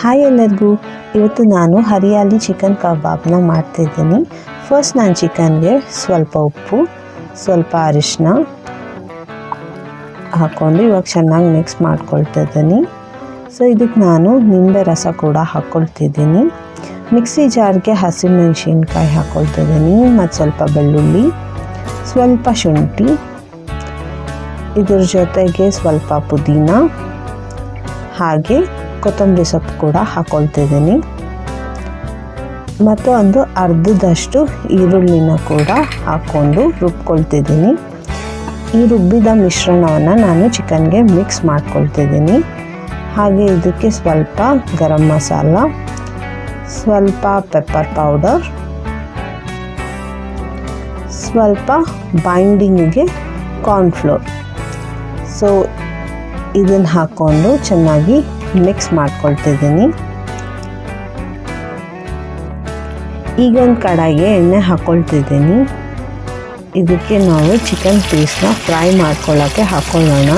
Hi ಎಲ್ಲರಿಗೂ, ಇವತ್ತು ನಾನು ಹರಿಯಾಲಿ ಚಿಕನ್ ಕಬಾಬ್ನ ಮಾಡ್ತಿದ್ದೀನಿ. ಫಸ್ಟ್ ನಾನು ಚಿಕನ್ಗೆ ಸ್ವಲ್ಪ ಉಪ್ಪು, ಸ್ವಲ್ಪ ಅರಿಶಿನ ಹಾಕ್ಕೊಂಡು ಇವಾಗ ಚೆನ್ನಾಗಿ ಮಿಕ್ಸ್ ಮಾಡ್ಕೊಳ್ತಿದ್ದೀನಿ. ಸೊ ಇದಕ್ಕೆ ನಾನು ನಿಂಬೆ ರಸ ಕೂಡ ಹಾಕ್ಕೊಳ್ತಿದ್ದೀನಿ. ಮಿಕ್ಸಿ ಜಾರ್ಗೆ ಹಸಿಮೆಣಸಿನ್ಕಾಯಿ ಹಾಕ್ಕೊಳ್ತಿದ್ದೀನಿ ಮತ್ತು ಸ್ವಲ್ಪ ಬೆಳ್ಳುಳ್ಳಿ, ಸ್ವಲ್ಪ ಶುಂಠಿ, ಇದ್ರ ಜೊತೆಗೆ ಸ್ವಲ್ಪ ಪುದೀನ ಹಾಗೆ ಕೊತ್ತಂಬರಿ ಸೊಪ್ಪು ಕೂಡ ಹಾಕ್ಕೊಳ್ತಿದ್ದೀನಿ ಮತ್ತು ಒಂದು ಅರ್ಧದಷ್ಟು ಈರುಳ್ಳಿನ ಕೂಡ ಹಾಕ್ಕೊಂಡು ರುಬ್ಕೊಳ್ತಿದ್ದೀನಿ. ಈ ರುಬ್ಬಿದ ಮಿಶ್ರಣವನ್ನು ನಾನು ಚಿಕನ್ಗೆ ಮಿಕ್ಸ್ ಮಾಡ್ಕೊಳ್ತಿದ್ದೀನಿ. ಹಾಗೆ ಇದಕ್ಕೆ ಸ್ವಲ್ಪ ಗರಂ ಮಸಾಲ, ಸ್ವಲ್ಪ ಪೆಪ್ಪರ್ ಪೌಡರ್, ಸ್ವಲ್ಪ ಬೈಂಡಿಂಗಿಗೆ ಕಾರ್ನ್ಫ್ಲೋರ್. ಸೊ ಇದನ್ನು ಹಾಕ್ಕೊಂಡು ಚೆನ್ನಾಗಿ ಮಿಕ್ಸ್ ಮಾಡ್ಕೊಳ್ತಿದ್ದೀನಿ. ಈಗ ಒಂದು ಕಡಾಯಿಗೆ ಎಣ್ಣೆ ಹಾಕ್ಕೊಳ್ತಿದ್ದೀನಿ. ಇದಕ್ಕೆ ನಾವು ಚಿಕನ್ ಪೀಸ್ನ ಫ್ರೈ ಮಾಡ್ಕೊಳ್ಳೋಕ್ಕೆ ಹಾಕ್ಕೊಳ್ಳೋಣ.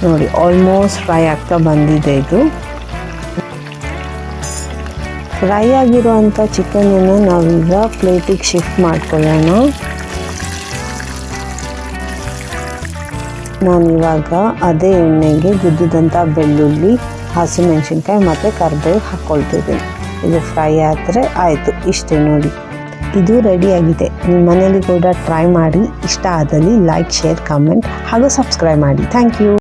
ನೋಡಿ, ಆಲ್ಮೋಸ್ಟ್ ಫ್ರೈ ಆಗ್ತಾ ಬಂದಿದೆ. ಇದು ಫ್ರೈ ಆಗಿರೋವಂಥ ಚಿಕನನ್ನು ನಾವೀಗ ಪ್ಲೇಟಿಗೆ ಶಿಫ್ಟ್ ಮಾಡ್ಕೊಳ್ಳೋಣ. ನಾನಿವಾಗ ಅದೇ ಎಣ್ಣೆಗೆ ಗುದ್ದಿದಂಥ ಬೆಳ್ಳುಳ್ಳಿ, ಹಸಿಮೆಣಸಿನ್ಕಾಯಿ ಮತ್ತು ಕರಿಬೇವು ಹಾಕ್ಕೊಳ್ತಿದ್ದೀನಿ. ಇದು ಫ್ರೈ ಆದರೆ ಆಯಿತು. ಇಷ್ಟೇ ನೋಡಿ, ಇದು ರೆಡಿಯಾಗಿದೆ. ನಿಮ್ಮ ಮನೇಲಿ ಕೂಡ ಟ್ರೈ ಮಾಡಿ. ಇಷ್ಟ ಆದಲ್ಲಿ ಲೈಕ್, ಶೇರ್, ಕಮೆಂಟ್ ಹಾಗೂ ಸಬ್ಸ್ಕ್ರೈಬ್ ಮಾಡಿ. Thank you.